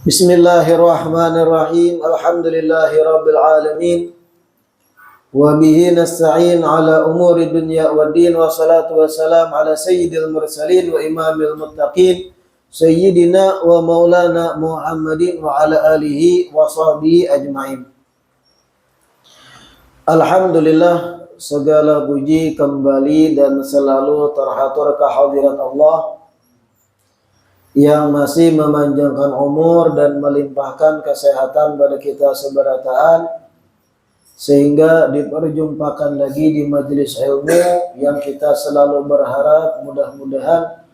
Bismillahirrahmanirrahim. Alhamdulillahirabbil alamin. Wa bihi nasta'in ala umuri dunya waddin, wa salatu wassalam ala sayyidil mursalin wa imamil muttaqin sayyidina wa maulana Muhammadin wa ala alihi wa sahbihi ajma'in. Alhamdulillah, segala puji kembali dan selalu terhatur kehadirat Allah yang masih memanjangkan umur dan melimpahkan kesehatan pada kita seberataan, sehingga diperjumpakan lagi di majelis ilmu yang kita selalu berharap mudah-mudahan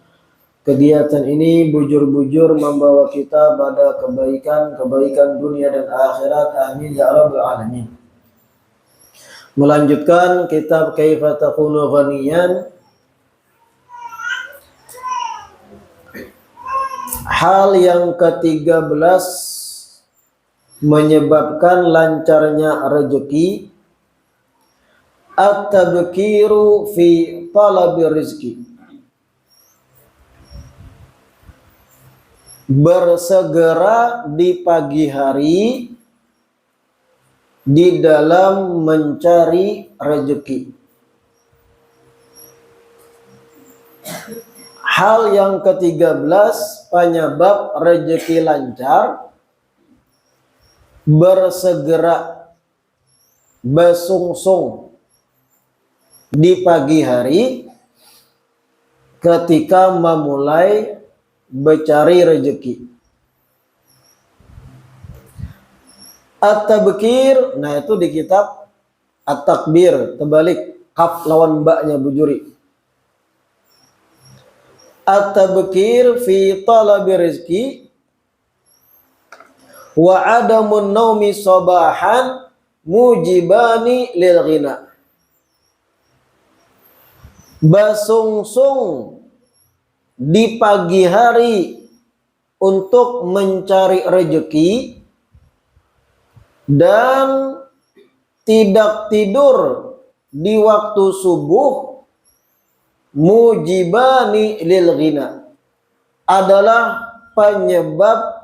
kegiatan ini bujur-bujur membawa kita pada kebaikan dunia dan akhirat. Amin ya rabbal alamin. Melanjutkan kitab Kaifa Takunu Ghaniyan. Hal yang ke-13 menyebabkan lancarnya rezeki, at-tabkiru fi talabi rizki. Bersegera di pagi hari di dalam mencari rezeki. Hal yang ke-13 penyebab rezeki lancar, bersegera, besungsung di pagi hari ketika memulai mencari rezeki. At-tabkir, nah itu di kitab At-Takbir, terbalik, kaf lawan mbaknya bujuri. At-tabkir fi talabi rizki wa adamun naumi sabahan mujibani lil ghina. Basungsung di pagi hari untuk mencari rezeki dan tidak tidur di waktu subuh, mujibani lil ghina, adalah penyebab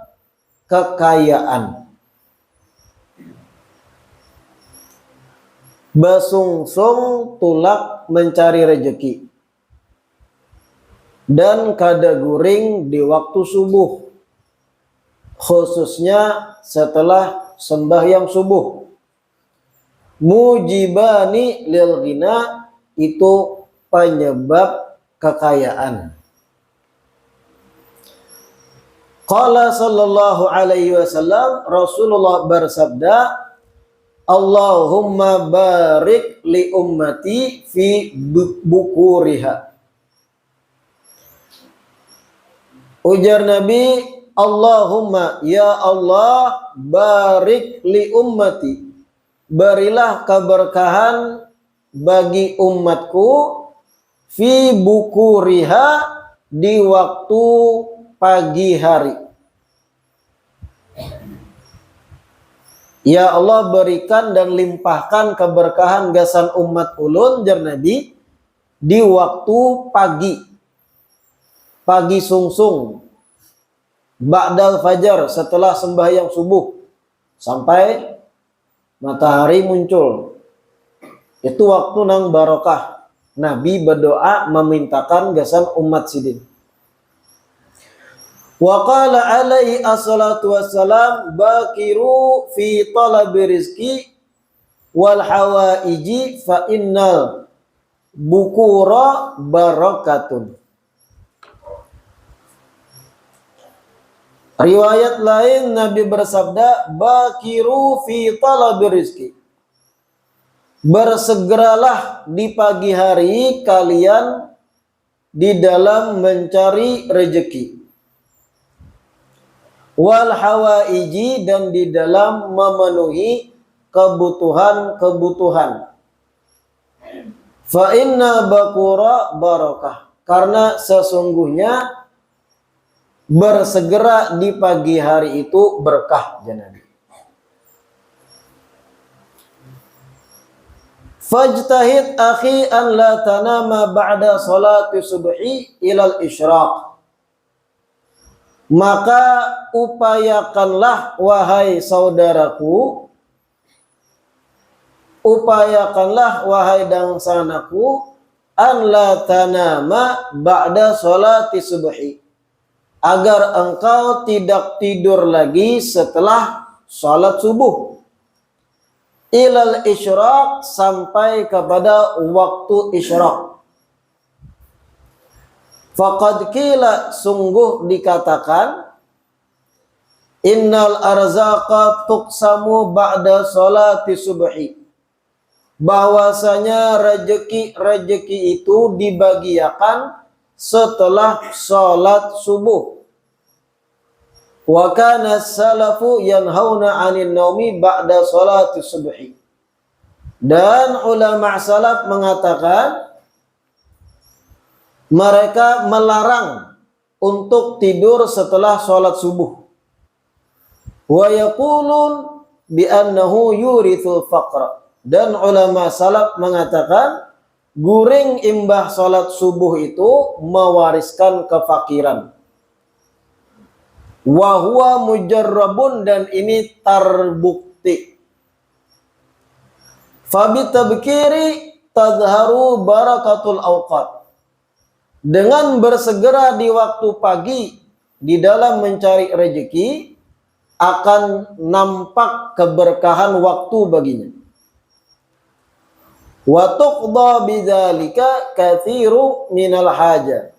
kekayaan. Basungsung tulak mencari rezeki dan kada guring di waktu subuh, khususnya setelah sembahyang subuh. Mujibani lil ghina itu penyebab kekayaan. Qala sallallahu alaihi wasallam, Rasulullah bersabda, Allahumma barik li ummati fi bukuriha. Ujar Nabi, Allahumma, ya Allah, barik li ummati, berilah keberkahan bagi umatku, fi bukuriha, di waktu pagi hari. Ya Allah, berikan dan limpahkan keberkahan gasan umat ulun, jar Nabi, di waktu pagi sungsung, ba'dal fajar, setelah sembahyang subuh sampai matahari muncul. Itu waktu nang barokah. Nabi berdoa memintakan gasan umat sidin. Wa qala alaihi assalatu wassalam, bakiru fi talabi rizki wal hawaiji fa innal bukura barakatun. Riwayat lain Nabi bersabda, bakiru fi talabi rizki, bersegeralah di pagi hari kalian di dalam mencari rezeki. Wal hawaiji, dan di dalam memenuhi kebutuhan-kebutuhan. Fa inna bakura barakah, karena sesungguhnya bersegera di pagi hari itu berkah, Nabi. Fajtahid akhi an la tanama ba'da salati subhi ilal isyraq. Maka upayakanlah wahai saudaraku, upayakanlah wahai dangsanaku, an la tanama ba'da sholati subhi, agar engkau tidak tidur lagi setelah salat subuh, ilal isyraq, sampai kepada waktu isyraq. Faqad qila, sungguh dikatakan, innal arzaqa tuqsamu ba'da sholati subhi, bahwasanya rejeki itu dibagiakan setelah salat subuh. Wa kana salafu yanhauna 'anil naumi ba'da sholati subhi, dan ulama salaf mengatakan mereka melarang untuk tidur setelah sholat subuh. Wa yaqulun bi annahu yurithul faqra, dan ulama salaf mengatakan guring imbah sholat subuh itu mewariskan kefakiran. Wa huwa mujarrabun, dan ini terbukti. Fabi tabkiri tadharu barakatul awqat, dengan bersegera di waktu pagi di dalam mencari rezeki akan nampak keberkahan waktu baginya. Wa tuqda bidzalika katsiru minal haja,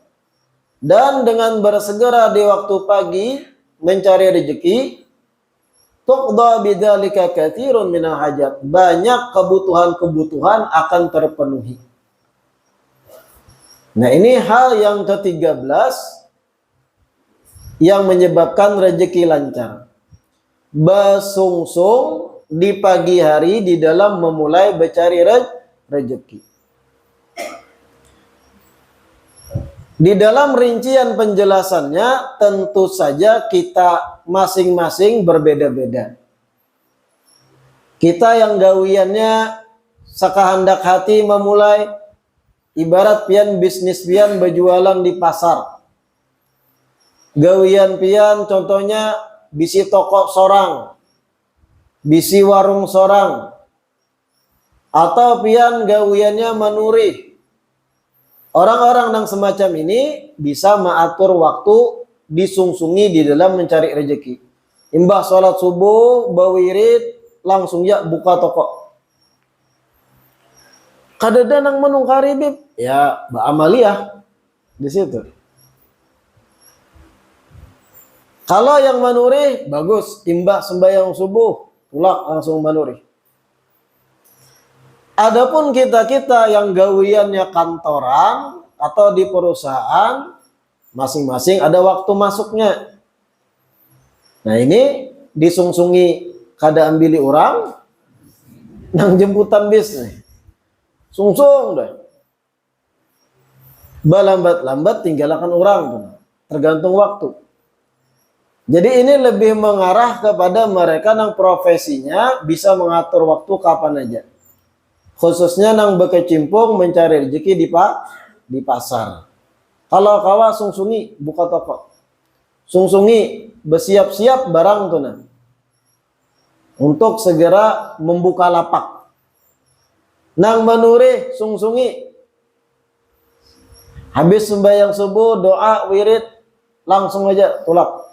dan dengan bersegera di waktu pagi mencari rezeki, tuqda bidzalika katsirun minal hajat, banyak kebutuhan-kebutuhan akan terpenuhi. Nah, ini hal yang ke-13 yang menyebabkan rezeki lancar. Basungsung di pagi hari di dalam memulai mencari rezeki. Di dalam rincian penjelasannya tentu saja kita masing-masing berbeda-beda. Kita yang gawiannya sakahandak hati memulai, ibarat pian bisnis pian berjualan di pasar. Gawian pian contohnya bisi toko sorang, bisi warung sorang, atau pian gawiannya menuri. Orang-orang yang semacam ini bisa mengatur waktu, disungsungi di dalam mencari rezeki. Imbah sholat subuh, bawirid, langsung ya buka toko. Kadada nang menung karibib, ya ba'amaliyah di situ. Kalau yang menuri, bagus. Imbah sembahyang subuh, tulak langsung menuri. Adapun kita-kita yang gawiannya kantoran atau di perusahaan, masing-masing ada waktu masuknya. Nah, ini disungsungi kada ambili orang nang jemputan bis nih. Sungsung dah. Balambat-lambat tinggalkan orang tuh. Tergantung waktu. Jadi ini lebih mengarah kepada mereka yang profesinya bisa mengatur waktu kapan aja. Khususnya nang berkecimpung mencari rezeki di pasar. Kalau kawa sungsungi buka toko, sungsungi bersiap-siap barang tuh nah, untuk segera membuka lapak. Nang menuri sungsungi, habis sembahyang subuh doa wirid langsung aja tulak.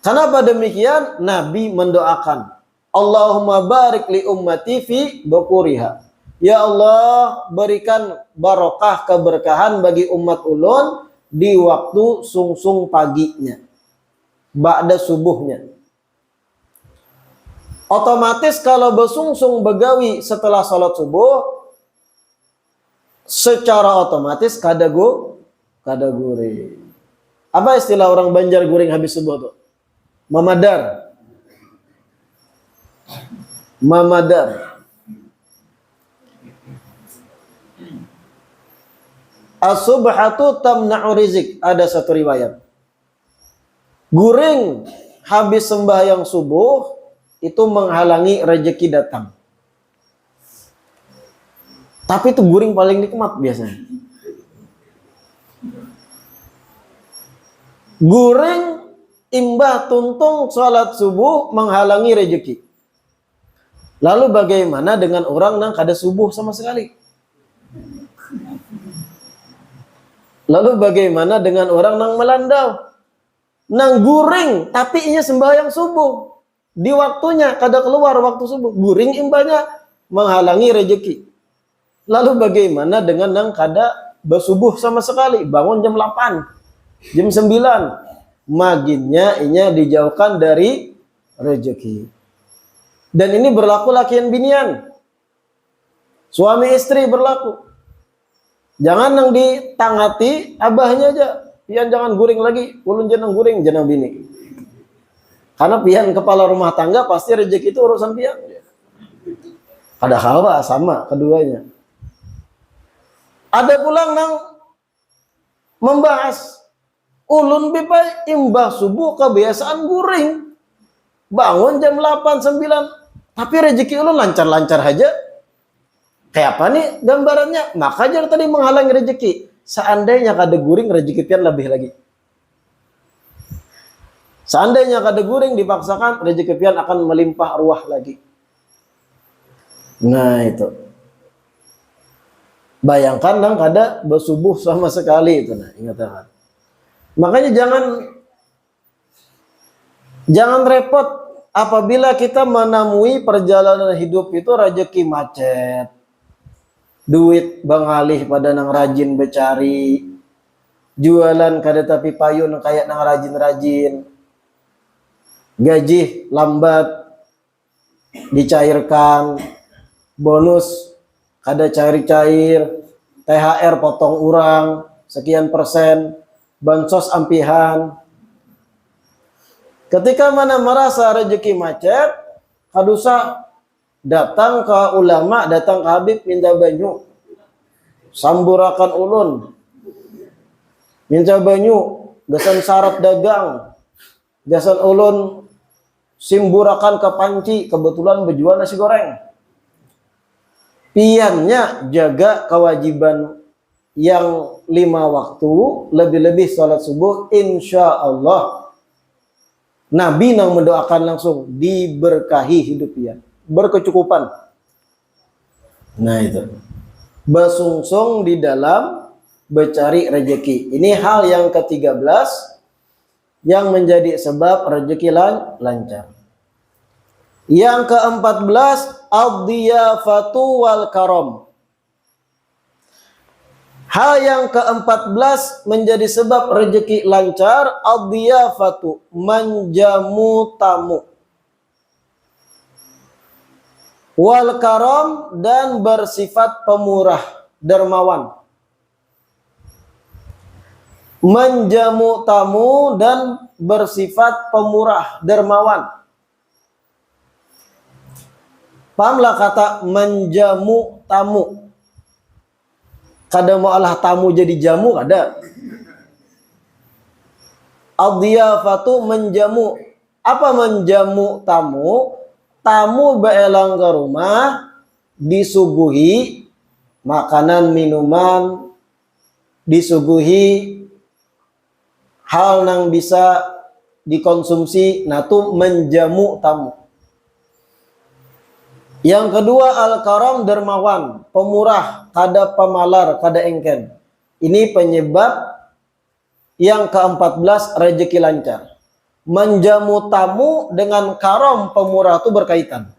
Kenapa demikian? Nabi mendoakan, Allahumma barik li ummati fi bukuriha. Ya Allah, berikan barokah keberkahan bagi umat ulun di waktu sungsung paginya, ba'da subuhnya. Otomatis kalau bersungsung begawi setelah sholat subuh, secara otomatis kada guring. Apa istilah orang Banjar guring habis subuh tuh? Mamadar. As-subhatu tamna'u rizik. Ada satu riwayat. Guring habis sembahyang subuh itu menghalangi rezeki datang. Tapi itu guring paling nikmat biasanya. Guring imbah tuntung salat subuh menghalangi rezeki. Lalu bagaimana dengan orang yang kada subuh sama sekali? Lalu bagaimana dengan orang yang melandau? Nang guring tapi inya sembahyang subuh. Di waktunya kada keluar waktu subuh. Guring imbahnya menghalangi rezeki. Lalu bagaimana dengan yang kada bersubuh sama sekali? Bangun jam 8, jam 9. Maginnya inya dijauhkan dari rezeki. Dan ini berlaku lakian binian. Suami istri berlaku. Jangan yang ditangati abahnya aja. Pian jangan guring lagi. Ulun jangan guring jangan bini. Karena pian kepala rumah tangga pasti rezeki itu urusan pian. Ada hawa sama keduanya. Ada pulang yang membahas ulun bipa imbah subuh kebiasaan guring. Bangun jam 8, 9. Tapi rezeki ulun lancar-lancar aja. Kayak apa nih gambarannya? Maka jar tadi menghalangi rezeki. Seandainya kada guring rezeki pian lebih lagi. Seandainya kada guring dipaksakan rezeki pian akan melimpah ruah lagi. Nah itu. Bayangkan nang kada bersubuh sama sekali itu. Nah ingat. Makanya jangan repot apabila kita menemui perjalanan hidup itu rezeki macet. Duit bangalih pada nang rajin becari. Jualan kada tapi payun kayak nang rajin-rajin. Gaji lambat dicairkan. Bonus kada cair-cair. THR potong urang sekian persen. Bansos ampihan. Ketika mana merasa rezeki macet, kadusa datang ke ulama, datang ke Habib minta banyu. Samburakan ulun. Minta banyu, gasan syarat dagang. Gasan ulun simburakan ke panci, kebetulan berjual nasi goreng. Piannya jaga kewajiban yang 5 waktu, lebih-lebih sholat subuh, insya Allah Nabi nang mendoakan langsung diberkahi hidup dia, berkecukupan. Nah itu, bersungsung di dalam mencari rezeki. Ini hal yang ke-13 yang menjadi sebab rezeki lancar. Yang ke-14, ad-diyafatu wal karam. Hal yang ke-14 menjadi sebab rezeki lancar, ad-diyafatu, menjamu tamu. Wal karam, dan bersifat pemurah, dermawan. Menjamu tamu dan bersifat pemurah, dermawan. Pahamlah kata menjamu tamu. Kada mau Allah tamu jadi jamu, kada. Ad-diyafatu, menjamu. Apa menjamu tamu? Tamu beelang ke rumah, disuguhi makanan, minuman, disuguhi hal yang bisa dikonsumsi, nah itu menjamu tamu. Yang kedua, al-karam, dermawan, pemurah, kada pemalar, kada engken. Ini penyebab yang ke-14 rezeki lancar. Menjamu tamu dengan karam, pemurah itu berkaitan.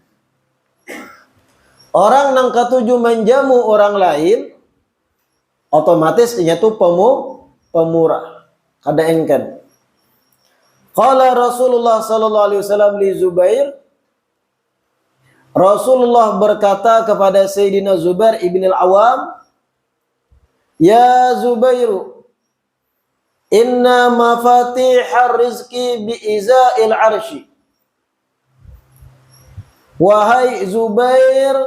Orang yang ke-7 menjamu orang lain, otomatis ini tuh pemurah, kada engken. Qala Rasulullah sallallahu alaihi wasallam li Zubair, Rasulullah berkata kepada Sayyidina Zubair ibn al-Awam, Ya Zubairu, inna mafatihar rizki bi'iza'il arshi. Wahai Zubair,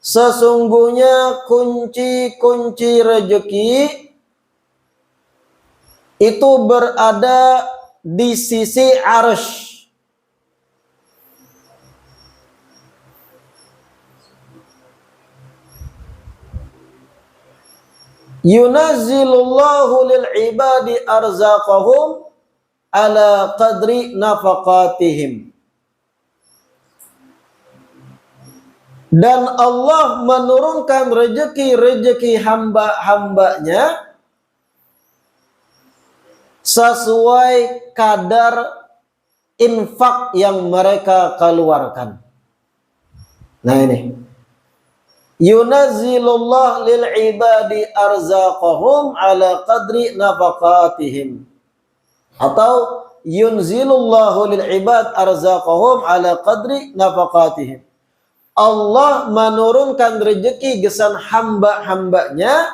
sesungguhnya kunci-kunci rezeki itu berada di sisi arsy. Yunazzilullahu lil ibadi arzaqahum ala qadri nafaqatihim. Dan Allah menurunkan rezeki hamba-hambanya sesuai kadar infak yang mereka keluarkan. Nah ini, yunazzilullah lil ibadi arzaqahum ala qadri nafaqatihim, atau yunzilullahu lil ibad arzaqahum ala qadri nafaqatihim. Allah menurunkan rezeki gesan hamba-hambanya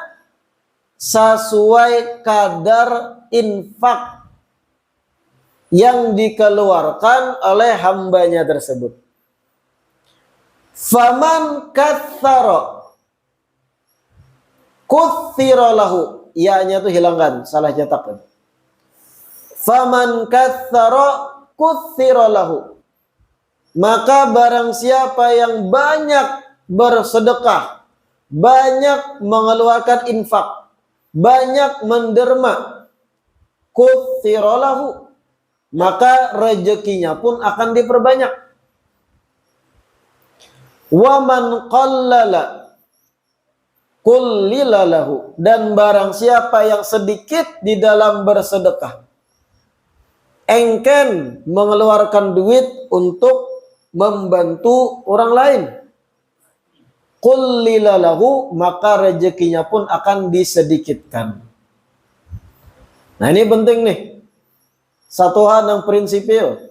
sesuai kadar infak yang dikeluarkan oleh hambanya tersebut. Faman katsara kutsira lahu, ya-nya tuh hilangkan, salah cetak. Faman katsara kutsira lahu, maka barang siapa yang banyak bersedekah, banyak mengeluarkan infak, banyak menderma, kutsira lahu, maka rezekinya pun akan diperbanyak. Wa man qallala kullila lahu, dan barang siapa yang sedikit di dalam bersedekah, engken mengeluarkan duit untuk membantu orang lain, qullila lahu, maka rezekinya pun akan disedikitkan. Nah ini penting nih, satu hal yang prinsipil.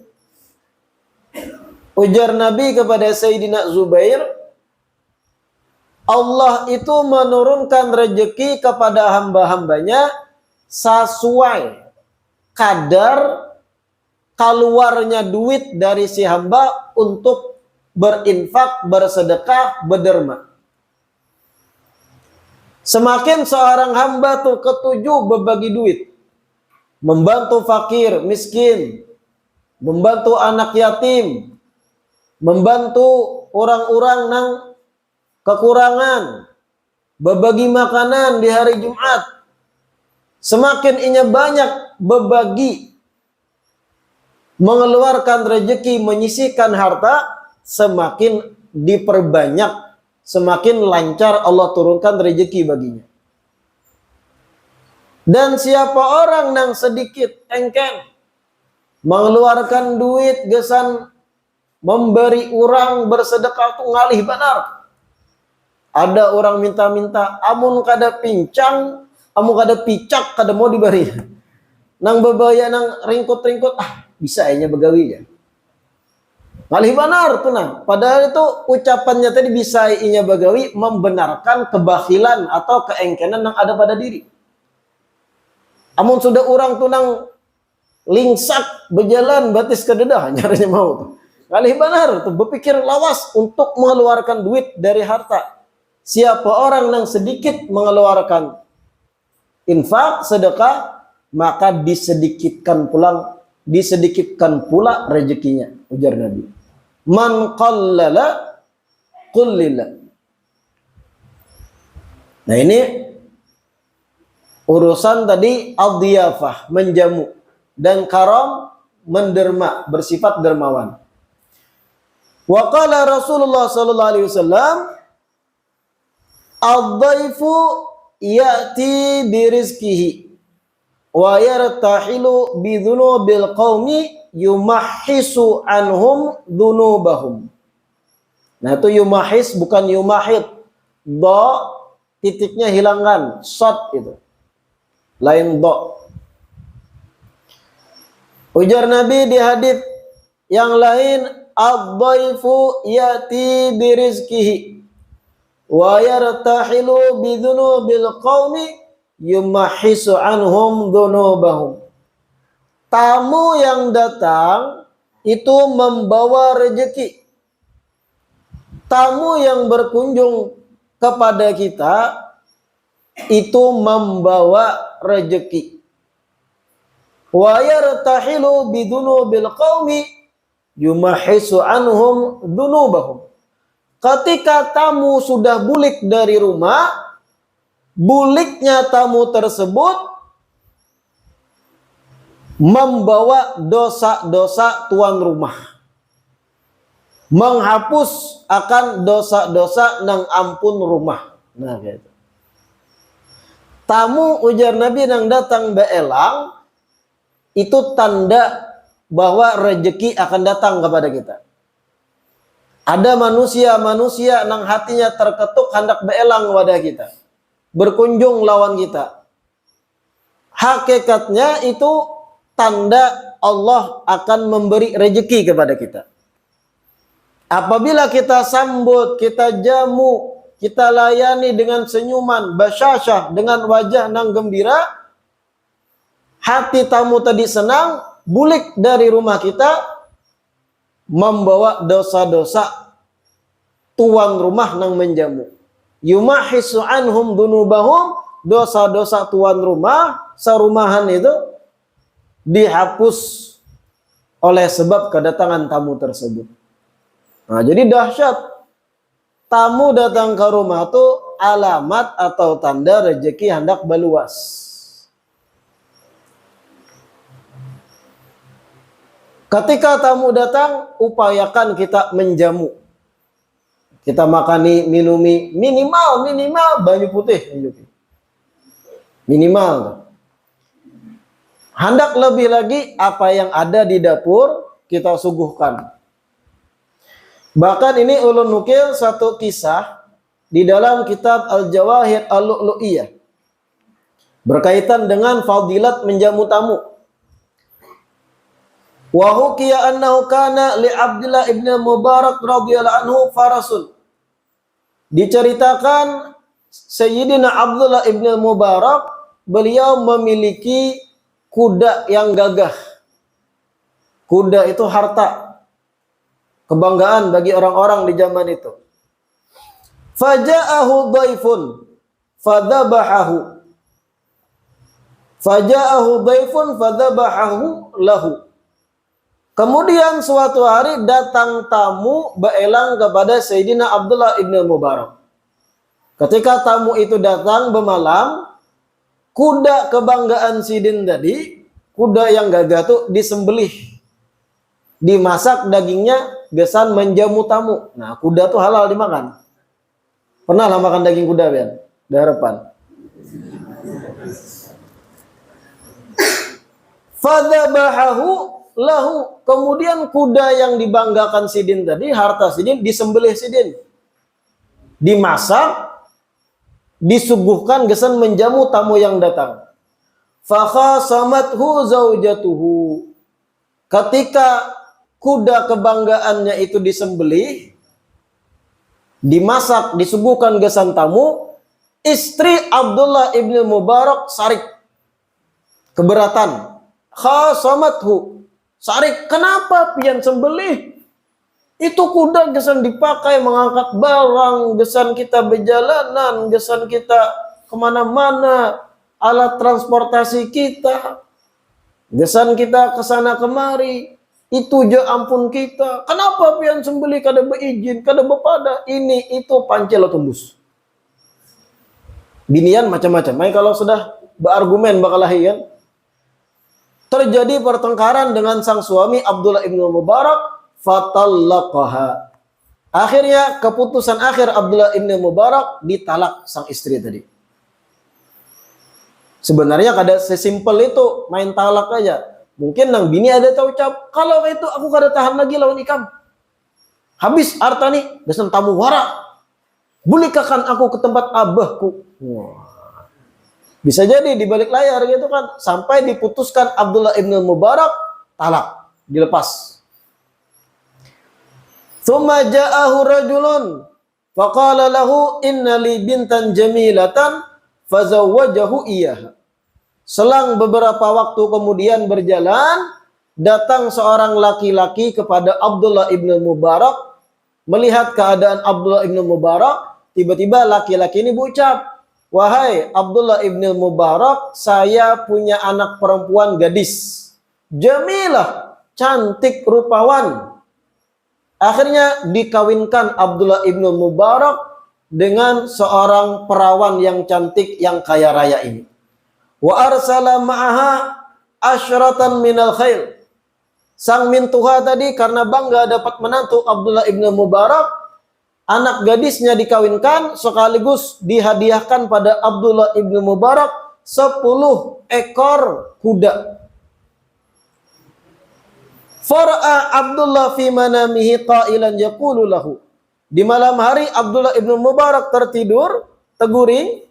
Ujar Nabi kepada Sayyidina Zubair, Allah itu menurunkan rezeki kepada hamba-hambanya sesuai kadar keluarnya duit dari si hamba untuk berinfak, bersedekah, berderma. Semakin seorang hamba tuh ketujuh berbagi duit, membantu fakir, miskin, membantu anak yatim, membantu orang-orang yang kekurangan, berbagi makanan di hari Jumat. Semakin inya banyak berbagi, mengeluarkan rezeki, menyisihkan harta, semakin diperbanyak, semakin lancar Allah turunkan rezeki baginya. Dan siapa orang yang sedikit engken mengeluarkan duit gesan memberi orang bersedekah tuh ngalih benar. Ada orang minta-minta, amun kada pincang, amun kada picak, kada mau diberi. Nang bebaya nang ringkut-ringkut, bisa aja begawi ya. Ngalih benar tuh nah. Padahal itu ucapannya tadi bisa inya begawi membenarkan kebakhilan atau keengkenan yang ada pada diri. Amun sudah orang tuh nang lingsak berjalan batis ke dedah nyarinya mau tuh. Ngalih benar tuh berpikir lawas untuk mengeluarkan duit dari harta. Siapa orang yang sedikit mengeluarkan infak, sedekah, maka disedikitkan pula rezekinya, ujar Nabi. Man qallala qullila. Nah ini urusan tadi al-diyafah, menjamu, dan karam, menderma, bersifat dermawan. Wa qala Rasulullah sallallahu alaihi wasallam, ad-dhaifu ya'ti birizkihi wa yartahilu bidhunubil qaumi yumahhisu anhum dhunubahum. Nah itu yumahhis bukan yumahid. Do titiknya hilangkan, shot itu. Lain do. Ujar Nabi di hadits yang lain, ad-dhaifu ya'ti birizkihi wa yartahilu bidhunubil qaumi yumahhisu anhum dhunubahum. Tamu yang datang itu membawa rezeki. Tamu yang berkunjung kepada kita itu membawa rezeki. Wa yartahilu bidhunubil qaumi yumahhisu anhum dhunubahum. Ketika tamu sudah bulik dari rumah, buliknya tamu tersebut membawa dosa-dosa tuan rumah, menghapus akan dosa-dosa nang ampun rumah. Nah gitu. Tamu ujar Nabi nang datang beelang itu tanda bahwa rezeki akan datang kepada kita. Ada manusia-manusia nang hatinya terketuk hendak beelang wadah kita, berkunjung lawan kita. Hakikatnya itu tanda Allah akan memberi rezeki kepada kita. Apabila kita sambut, kita jamu, kita layani dengan senyuman, basyasyah, dengan wajah nang gembira, hati tamu tadi senang, bulik dari rumah kita, membawa dosa-dosa tuan rumah nang menjamu. Yumahisu anhum dunubahum, dosa-dosa tuan rumah, serumahan itu dihapus oleh sebab kedatangan tamu tersebut. Nah, jadi dahsyat. Tamu datang ke rumah itu alamat atau tanda rezeki hendak meluas. Ketika tamu datang, upayakan kita menjamu. Kita makani, minumi, minimal banyu putih. Minimal. Hendak lebih lagi apa yang ada di dapur kita suguhkan. Bahkan ini ulun nukil satu kisah di dalam kitab Al-Jawahir Al-Lu'lu'iyah berkaitan dengan fadilat menjamu tamu. Wa hukiya annahu kana li Abdullah ibn Mubarak radhiyallahu anhu farasun. Diceritakan Sayyidina Abdullah ibn Mubarak beliau memiliki kuda yang gagah. Kuda itu harta, kebanggaan bagi orang-orang di zaman itu. Faja'ahu dhaifun fadhabahahu. Faja'ahu dhaifun fadhabahahu lahu. Kemudian suatu hari datang tamu beelang kepada Sayyidina Abdullah ibn Mubarak. Ketika tamu itu datang bemalam, kuda kebanggaan sidin tadi, kuda yang gagah itu disembelih, dimasak dagingnya, gesan menjamu tamu. Nah, kuda tuh halal dimakan. Pernah lah makan daging kuda, Bian? Di harapan. Fadhabahahu lahu. Kemudian kuda yang dibanggakan sidin tadi, harta sidin, disembelih sidin, dimasak, disuguhkan gesan menjamu tamu yang datang. Fakhasamathu zaujatuhu. Ketika kuda kebanggaannya itu disembelih, dimasak, disuguhkan gesan tamu, istri Abdullah ibn Mubarak sarik, keberatan. Khasamathu, sarik, kenapa pian sembelih? Itu kuda gesan dipakai mengangkat barang, gesan kita berjalanan, gesan kita kemana-mana, alat transportasi kita, gesan kita kesana kemari. Itu je ampun kita. Kenapa pian sembelih kada beizin, kada bepada? Ini itu pancel tembus. Binian macam-macam. Mai kalau sudah berargumen bakalahi kan. Terjadi pertengkaran dengan sang suami Abdullah ibn Mubarak, fatallaqaha. Akhirnya keputusan akhir Abdullah ibn Mubarak ditalak sang istri tadi. Sebenarnya kada sesimpel itu main talak aja. Mungkin nang bini ada tahu ucap, kalau itu aku kada tahan lagi lawan ikam. Habis harta nih, gesan tamu wara. Bulikakan aku ke tempat abahku. Wah. Bisa jadi di balik layar gitu kan, sampai diputuskan Abdullah ibn Mubarak talak, dilepas. Tsumma ja'ahu rajulun faqala lahu inna li bintan jamilatan fazawwajahu iyyaha. Selang beberapa waktu kemudian berjalan, datang seorang laki-laki kepada Abdullah ibn Mubarak, melihat keadaan Abdullah ibn Mubarak, tiba-tiba laki-laki ini berucap, wahai Abdullah ibn Mubarak, saya punya anak perempuan gadis, jamilah, cantik rupawan. Akhirnya dikawinkan Abdullah ibn Mubarak dengan seorang perawan yang cantik, yang kaya raya ini. Wa arsala ma'aha asyratan minal khail. Sang mintuha tadi karena bangga dapat menantu Abdullah ibn Mubarak, anak gadisnya dikawinkan sekaligus dihadiahkan pada Abdullah ibn Mubarak 10 ekor kuda. Fara'a Abdullah fi manamihi qailan yaqulu lahu. Di malam hari Abdullah ibn Mubarak tertidur, terguring,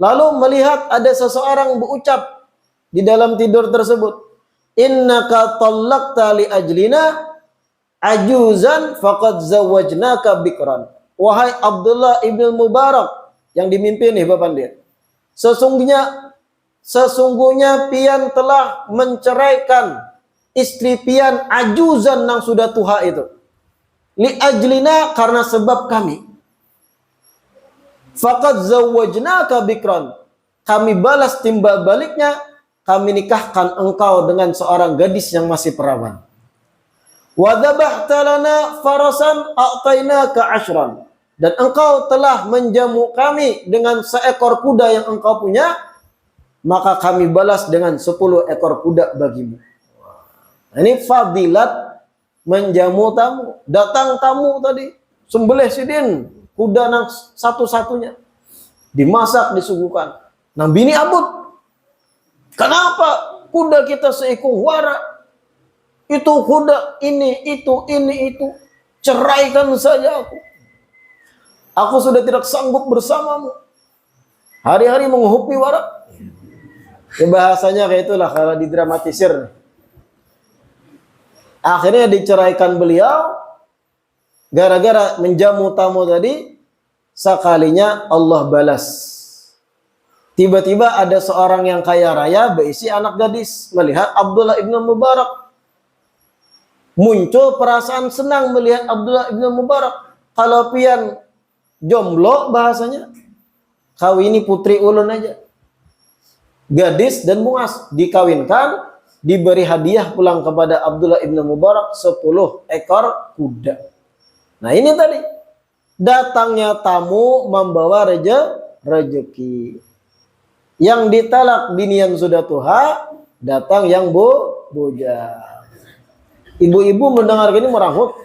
lalu melihat ada seseorang berucap di dalam tidur tersebut, innaka tallaqta li ajlina ajuzan faqad zawwajnaka bikran. Wahai Abdullah ibn Mubarak yang dimimpin nih Bapak dia. Sesungguhnya pian telah menceraikan istri pian ajuzan yang sudah tua itu. Li ajlina karena sebab kami. Faqad zawwajnaka bikran. Kami balas timbal baliknya, kami nikahkan engkau dengan seorang gadis yang masih perawan. Wa dhabahta lana farasan a'tainaka ashran. Dan engkau telah menjamu kami dengan seekor kuda yang engkau punya, maka kami balas dengan 10 ekor kuda bagimu. Ini fadilat menjamu tamu. Datang tamu tadi, sembelih sidin, kuda nang satu-satunya. Dimasak, disuguhkan. Nang bini abut. Kenapa kuda kita seikung wara? Itu kuda, ini, itu. Ceraikan saja aku. Aku sudah tidak sanggup bersamamu. Hari-hari menghupi wara. Ya bahasanya kayak itulah kalau didramatisir. Akhirnya diceraikan beliau gara-gara menjamu tamu tadi. Sekalinya Allah balas. Tiba-tiba ada seorang yang kaya raya berisi anak gadis melihat Abdullah ibn Mubarak. Muncul perasaan senang melihat Abdullah ibn Mubarak. Kalau pian jomblo bahasanya, kawini putri ulun aja. Gadis dan muas dikawinkan, diberi hadiah pulang kepada Abdullah ibn Mubarak 10 ekor kuda. Nah ini tadi, datangnya tamu membawa rezeki. Yang ditalak bini yang sudah tua, datang yang bujang. Ibu-ibu mendengar gini merangkuk.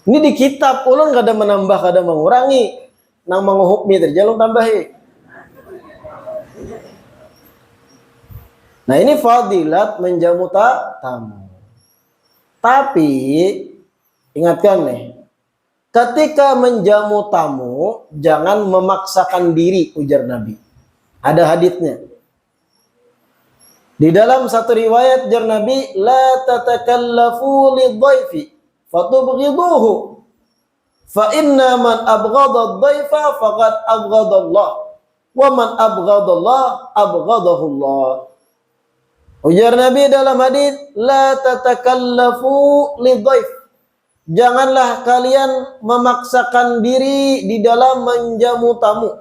Ini di kitab ulun kada menambah kada mengurangi, nang menghukmi terjalung tambahi. Nah ini fadilat menjamu tamu. Tapi ingatkan nih, ketika menjamu tamu jangan memaksakan diri, ujar Nabi. Ada haditsnya. Di dalam satu riwayat ujar Nabi, la tatakallafu lidhaifi fatubghiduhu fa inna man abghadha ad-dhaifa faqad abghadha Allah wa man abghadha Allah abghadahu Allah. Ujar Nabi dalam hadis, la tatakallafu lidhaif. Janganlah kalian memaksakan diri di dalam menjamu tamu.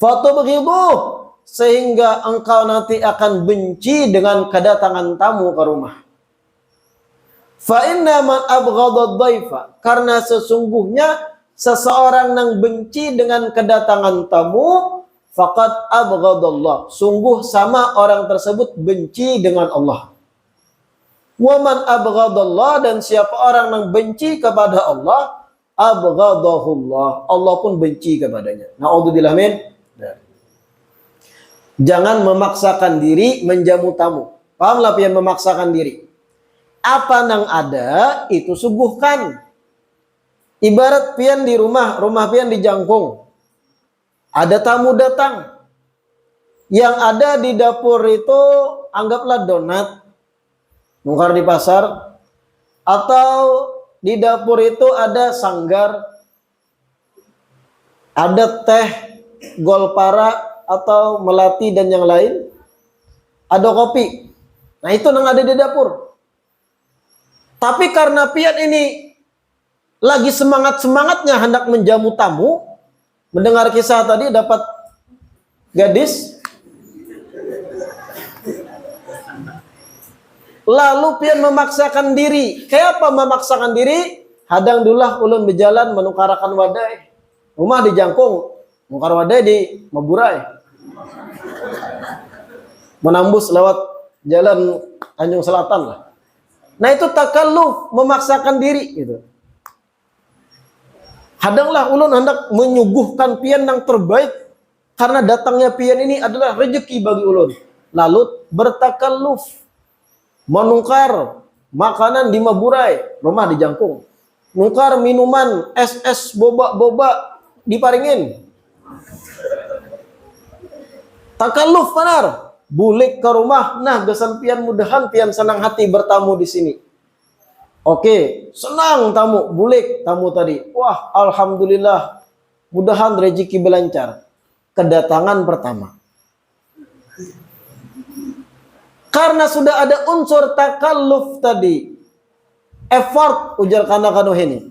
Fatubghiduh, sehingga engkau nanti akan benci dengan kedatangan tamu ke rumah. Fa inna man abghadha ad-dhaifa, karena sesungguhnya seseorang yang benci dengan kedatangan tamu, faqad abghadallah, sungguh sama orang tersebut benci dengan Allah. Wa man abghadallah, dan siapa orang yang benci kepada Allah, abghadahullah, Allah pun benci kepadanya. Na'udzubillah min. Jangan memaksakan diri menjamu tamu. Pahamlah pian memaksakan diri. Apa yang ada itu suguhkan. Ibarat pian di rumah pian di jangkung. Ada tamu datang. Yang ada di dapur itu anggaplah donat. Mungkar di pasar. Atau di dapur itu ada sanggar. Ada teh, golpara, atau melati dan yang lain. Ada kopi. Nah itu yang ada di dapur. Tapi karena pian ini lagi semangat-semangatnya hendak menjamu tamu, mendengar kisah tadi dapat gadis, lalu pian memaksakan diri. Kayak apa memaksakan diri? Hadang dulah ulun berjalan menukarakan wadai. Rumah di jangkung, nukar wadai di Maburai. menambus lewat jalan Tanjung Selatan lah. Nah itu takalluf, memaksakan diri gitu. Hadanglah ulun hendak menyuguhkan pian yang terbaik karena datangnya pian ini adalah rezeki bagi ulun. Lalu bertakalluf, menukar makanan di Maburay, rumah di Jangkung. Nukar minuman es boba diparingin. Takalluf benar. Bulik ke rumah, nah gesan pian mudahan pian senang hati bertamu di sini. Oke, senang tamu, bulik tamu tadi. Wah, alhamdulillah, mudahan rezeki belancar. Kedatangan pertama. Karena sudah ada unsur takalluf tadi, effort ujar kana-kana ini.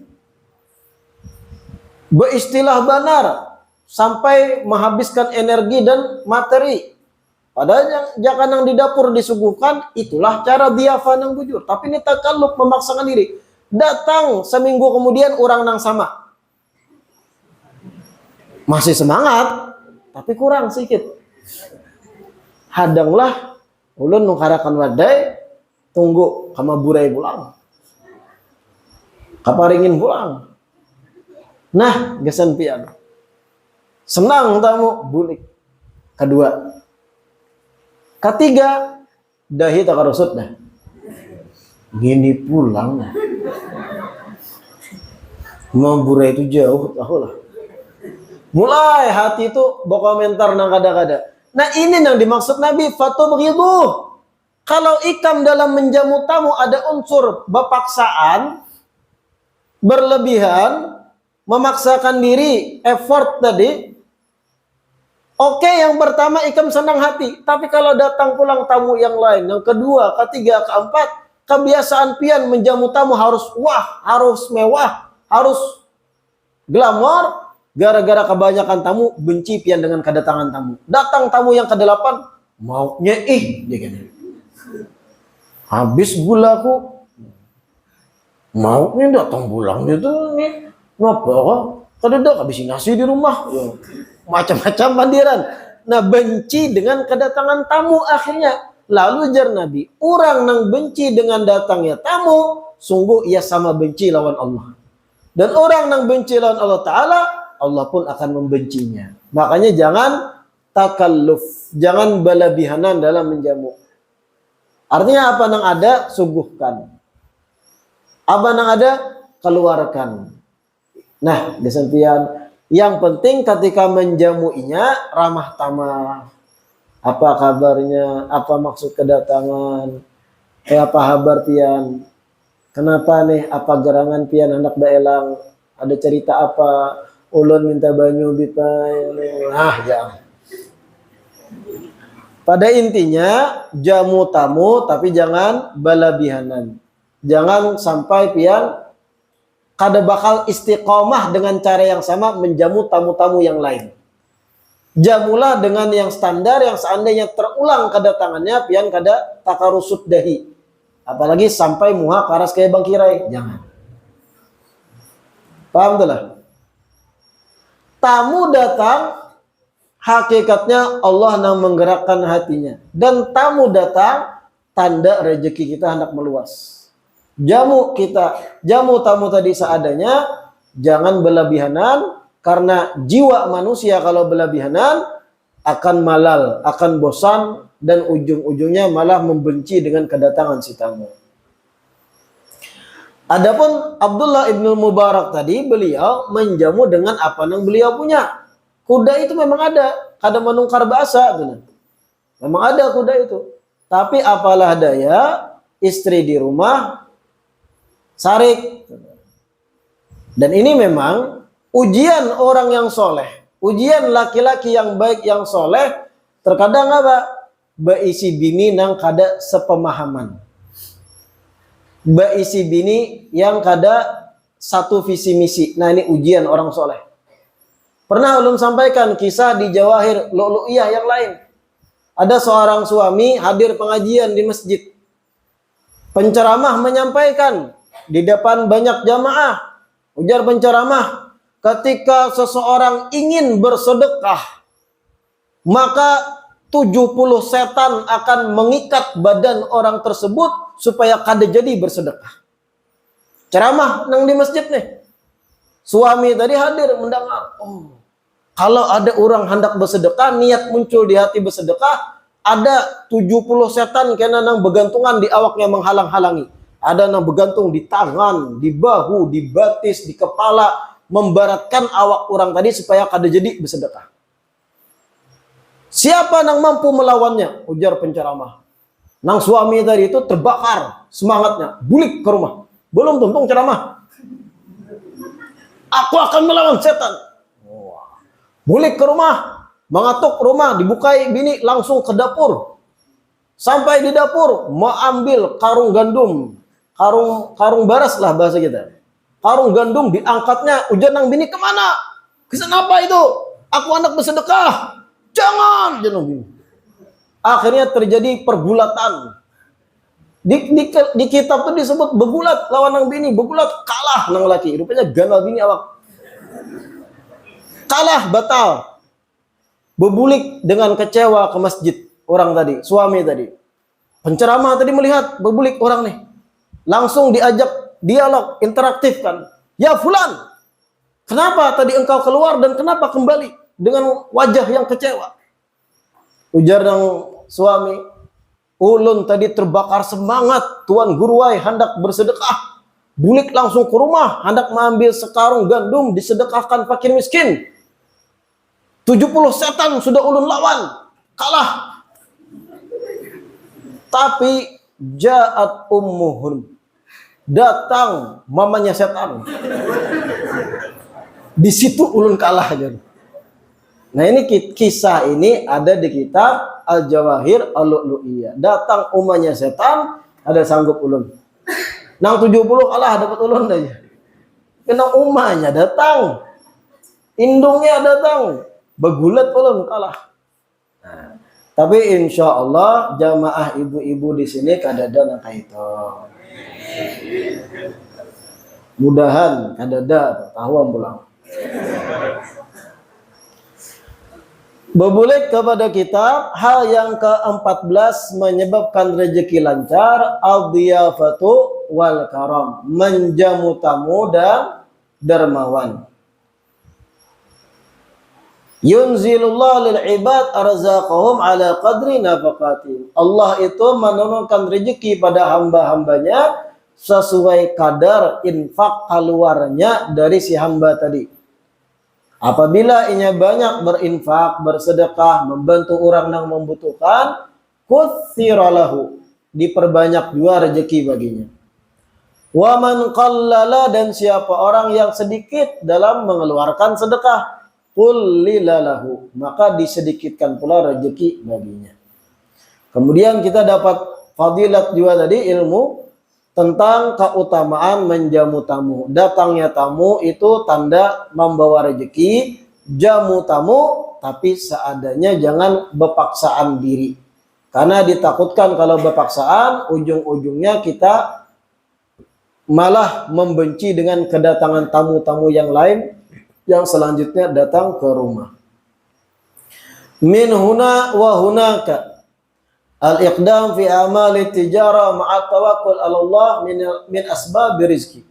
Beristilah benar sampai menghabiskan energi dan materi. Padahal yang jangan yang di dapur disuguhkan, itulah cara diafah yang bujur. Tapi ini takalluf, memaksakan diri. Datang seminggu kemudian orang nang sama. Masih semangat, tapi kurang sedikit. Hadanglah, ulun nukarakan wadai, tunggu kama burai pulang. Kaparingin pulang. Nah, gesan pian. Senang tamu, bulik. Kedua. Ketiga, dahi tak karusut dah. Gini pulang. Maburay itu jauh, tahu lah. Mulai hati itu berkomentar nang kada-kada. Nah ini yang dimaksud Nabi, fatubghidu. Kalau ikam dalam menjamu tamu ada unsur bepaksaan, berlebihan, memaksakan diri, effort tadi. Oke, yang pertama ikam senang hati. Tapi kalau datang pulang tamu yang lain, yang kedua, ketiga, keempat, kebiasaan pian menjamu tamu harus wah, harus mewah, harus glamor. Gara-gara kebanyakan tamu, benci pian dengan kedatangan tamu. Datang tamu yang ke-8, maunya dia gini. Habis gulaku, maunya datang pulang gitu nih. Ngapa kok? Kadang habisin nasi di rumah. Macam-macam mandiran. Nah, benci dengan kedatangan tamu akhirnya. Lalu jar Nabi, orang yang benci dengan datangnya tamu, sungguh ia sama benci lawan Allah. Dan orang yang benci lawan Allah Ta'ala, Allah pun akan membencinya. Makanya jangan takalluf, jangan berlebihanan dalam menjamu. Artinya apa yang ada, suguhkan. Apa yang ada, keluarkan. Nah, disampian yang penting ketika menjamuinya ramah tamah. Apa kabarnya? Apa maksud kedatangan? Apa kabar pian? Kenapa nih? Apa gerangan pian hendak baelang? Ada cerita apa? Ulun minta banyu bitai. Ya. Pada intinya jamu tamu tapi jangan berlebihanan. Jangan sampai pian kada bakal istiqomah dengan cara yang sama menjamu tamu-tamu yang lain. Jamulah dengan yang standar yang seandainya terulang kedatangannya pian kada takarusut dahi. Apalagi sampai muha karas kayak bangkirai. Jangan. Paham tuh lah? Tamu datang, hakikatnya Allah yang menggerakkan hatinya. Dan tamu datang, tanda rezeki kita hendak meluas. Jamu tamu tadi seadanya, jangan berlebihanan, karena jiwa manusia kalau berlebihanan akan malal, akan bosan, dan ujung-ujungnya malah membenci dengan kedatangan si tamu. Adapun Abdullah ibn Mubarak tadi, beliau menjamu dengan apa yang beliau punya. Kuda itu memang ada, kada menungkar bahasa. Memang ada kuda itu. Tapi apalah daya, istri di rumah, sarik. Dan ini memang ujian orang yang soleh. Ujian laki-laki yang baik, yang soleh. Terkadang apa? Beisi bini nang kada sepemahaman. Beisi bini yang kada satu visi misi. Nah ini ujian orang soleh. Pernah ulun sampaikan kisah di Jawahir Lu'lu'iyah yang lain. Ada seorang suami hadir pengajian di masjid. Penceramah menyampaikan di depan banyak jamaah. Ujar penceramah, ketika seseorang ingin bersedekah, maka 70 setan akan mengikat badan orang tersebut supaya kada jadi bersedekah. Ceramah nang di masjid nih. Suami tadi hadir mendengar. Oh, kalau ada orang hendak bersedekah, niat muncul di hati bersedekah, ada 70 setan kena nang bergantungan di awaknya menghalang-halangi. Ada nang bergantung di tangan, di bahu, di batis, di kepala, membaratkan awak orang tadi supaya kada jadi bersedekah. Siapa nang mampu melawannya? Ujar penceramah. Nang suami tadi itu terbakar semangatnya, bulik ke rumah. Belum tuntung ceramah. Aku akan melawan setan. Bulik ke rumah, mengatuk rumah, dibukai bini, langsung ke dapur. Sampai di dapur, mau ambil karung gandum, karung baras lah bahasa kita. Karung gandum diangkatnya, ujar nang bini, kemana? Kenapa itu? Aku anak bersedekah. Jangan, jangan bini. Akhirnya terjadi pergulatan. Di kitab itu disebut begulat lawan nang bini, begulat kalah nang laki. Rupanya ganal bini awak. Kalah, batal. Bebulik dengan kecewa ke masjid orang tadi, suami tadi. Penceramah tadi melihat bebulik orang nih. Langsung diajak dialog, interaktif kan. Ya fulan, kenapa tadi engkau keluar dan kenapa kembali dengan wajah yang kecewa? Ujar nang suami, ulun tadi terbakar semangat, Tuan Guruai hendak bersedekah. Bulik langsung ke rumah, hendak mengambil sekarung gandum disedekahkan fakir miskin. 70 setan sudah ulun lawan, kalah. Tapi ja'at ummuhun, datang mamanya setan. Di situ ulun kalah aja. Nah ini kisah ini ada di kitab Al-Jawahir Al-Lu'lu'iyah. Datang umanya setan, ada sanggup ulun. Nang 70 kalah dapat ulun aja. Kena umanya datang, indungnya datang, begulat ulun kalah. Nah, tapi insya Allah jamaah ibu-ibu di sini kadada nang kaito. Mudahan kadada tahuan pulang. Berbulik kepada kitab, hal yang ke-14 menyebabkan rezeki lancar, al-dhiyafatu wal karam, menjamu tamu dan dermawan. Yunzilullah lil ibad arzaqahum ala qadri nafaqatihim. Allah itu menurunkan rezeki pada hamba-hambanya sesuai kadar infak keluarnya dari si hamba tadi. Apabila inya banyak berinfak, bersedekah, membantu orang yang membutuhkan, kutsiralahu, diperbanyak juga rezeki baginya. Wa man qallala, dan siapa orang yang sedikit dalam mengeluarkan sedekah, qullilalahu, maka disedikitkan pula rezeki baginya. Kemudian kita dapat fadilat juga tadi, ilmu tentang keutamaan menjamu tamu. Datangnya tamu itu tanda membawa rezeki. Jamu tamu tapi seadanya, jangan berpaksaan diri. Karena ditakutkan kalau berpaksaan ujung-ujungnya kita malah membenci dengan kedatangan tamu-tamu yang lain yang selanjutnya datang ke rumah. Min huna wa hunaka al-iqdam fi amali tijara ma'a tawakkul ala Allah min asbab rizki.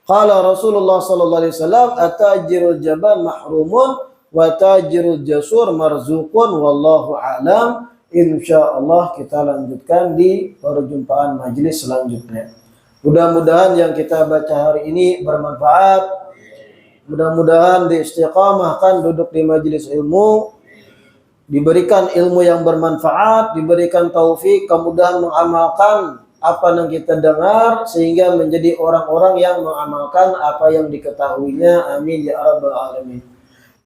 Qala Rasulullah sallallahu alaihi wasallam, atajirul jaban mahrumun wa tajirul jasur marzuqun wallahu a'lam. Insyaallah kita lanjutkan di perjumpaan majelis selanjutnya. Mudah-mudahan yang kita baca hari ini bermanfaat. Mudah-mudahan diistiqamahkan duduk di majelis ilmu, diberikan ilmu yang bermanfaat, diberikan taufik, kemudahan mengamalkan apa yang kita dengar, sehingga menjadi orang-orang yang mengamalkan apa yang diketahuinya. Amin ya rabbal alamin.